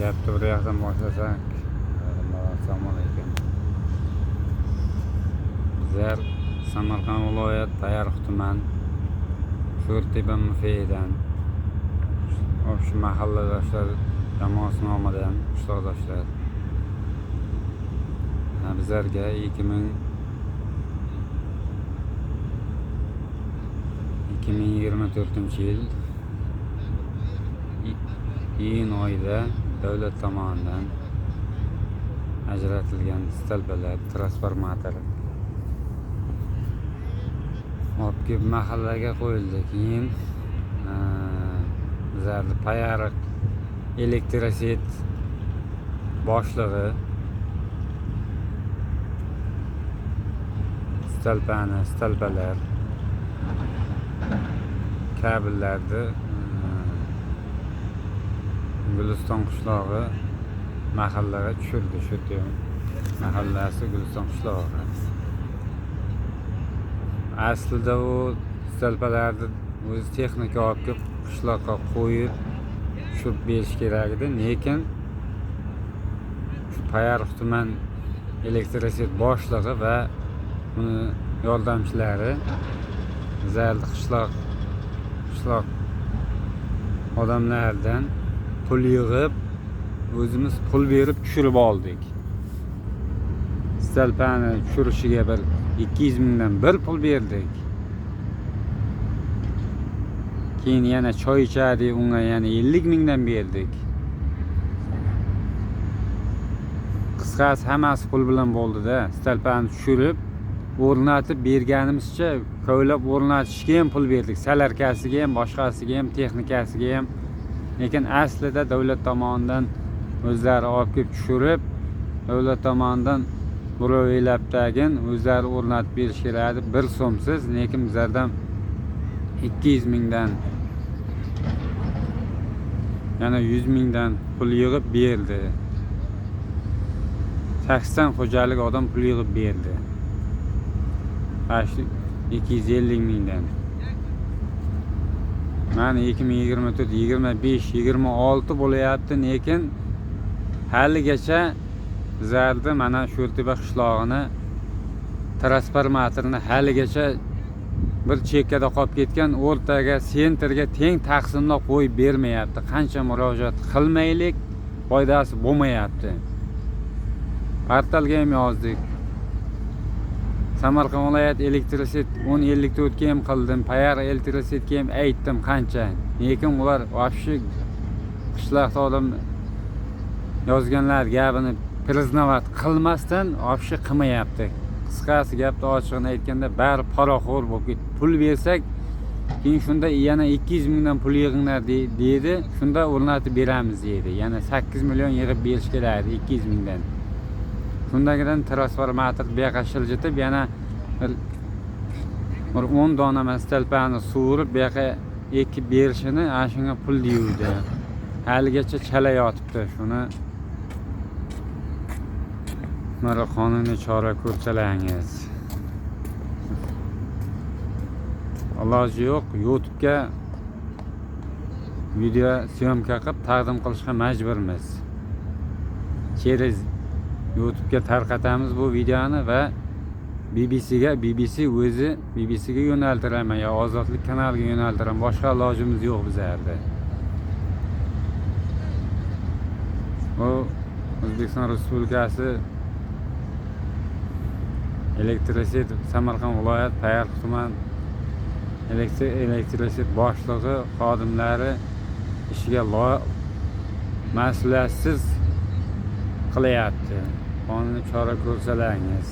Gapni bir yoqdan boshlasak. Assalomu alaykum. Bizlar Samarqand viloyat Payariq tuman Sho'rtepa MFdan shu mahalladoshlar jamoasi nomidan qishloqdoshlar bizlarga 2024-yil iyun oyida davlat tomonidan ajratilgan stolbalar, transformator olib kelib mahallaga qo'yildi. Keyin bizlarni Payariq elektroset boshlig'i stolbalar kabellarni Guliston qishlog'i mahallaga tushirdi. Shu mahallasi Guliston qishlog'i. Aslida u stolbalarni o'zi texnika olib kelib qishloqqa qo'yib tushirib berish kerak edi. Lekin shu Payariq tuman elektroset boshlig'i va uni yordamchilari bizlarni qishloq odamlardan pul yig'ib, o'zimiz pul berib tushirib oldik. Stolpani tushirishiga 200 mingdan bir pul berdik. Keyin yana choy ichadik, unga yana 50 mingdan berdik. Qisqasi hammasi pul bilan bo'ldi-da. Stolpani tushirib o'rnatib berganimizcha ko'ylab o'rnatishga ham pul berdik. Salarkasiga ham, boshqasiga ham, texnikasiga ham. Lekin aslida davlat tomonidan o'zlari olib kelib tushirib, davlat tomonidan o'ylabdagin o'zlari o'rnatib berish kerak edi, 1 so'msiz. Lekin bizlardan 200 mingdan yana 100 mingdan pul yig'ib berdi. 80 xo'jalik odam pul yig'ib berdi. 250 mingdan. Mana 2024, 25, 26 bo'layapti, lekin haligacha bizlarni mana Sho'rtepa qishlog'ini transformatorini haligacha bir chekkada qolib ketgan, o'rtaga, sentrga teng taqsimlab qo'yib bermayapti. Qancha murojaat qilmaylik, foydasi bo'lmayapti. Portalga ham yozdik. Samarqand viloyat elektroset 1054 ga ham qildim, Payariq elektrosetga ham aytdim qancha. Lekin ular vobshe qishloqda odam yozganlar gapini priznovat qilmasdan vobshe qilmayapti. Qisqasi gapni ochiqini aytganda bari poraxo'r bo'lib ketdi. Pul bersak, keyin shunda yana 200 mingdan pul yig'inglar deydi. Shunda o'rnatib beramiz deydi. Yana 8 million yig'ib berish kerak edi 200 mingdan. Shundagidan transformator bu yoqqa shiljitib, yana bir 10 dona stolpani suvurib bu yoqqa ekib berishini shunga pul deyildi. Haligacha chala yotibdi. Shuni mana qonuniy chora ko'rsalangiz. Iloji yo'q, YouTube'ga video syomka qilib taqdim qilishga majburmiz. YouTube'ga tarqatamiz bu videoni va BBC o'zi yo'naltiraman yo Ozodlik kanaliga yo'naltiraman. Boshqa ilojimiz yo'q bizlarda. Bu O'zbekiston Respublikasi elektroset Samarqand viloyat Payariq tuman elektroset boshlig'i xodimlari ishiga mas'uliyatsiz qilyapti. Qonuniy chora ko'rsalangiz.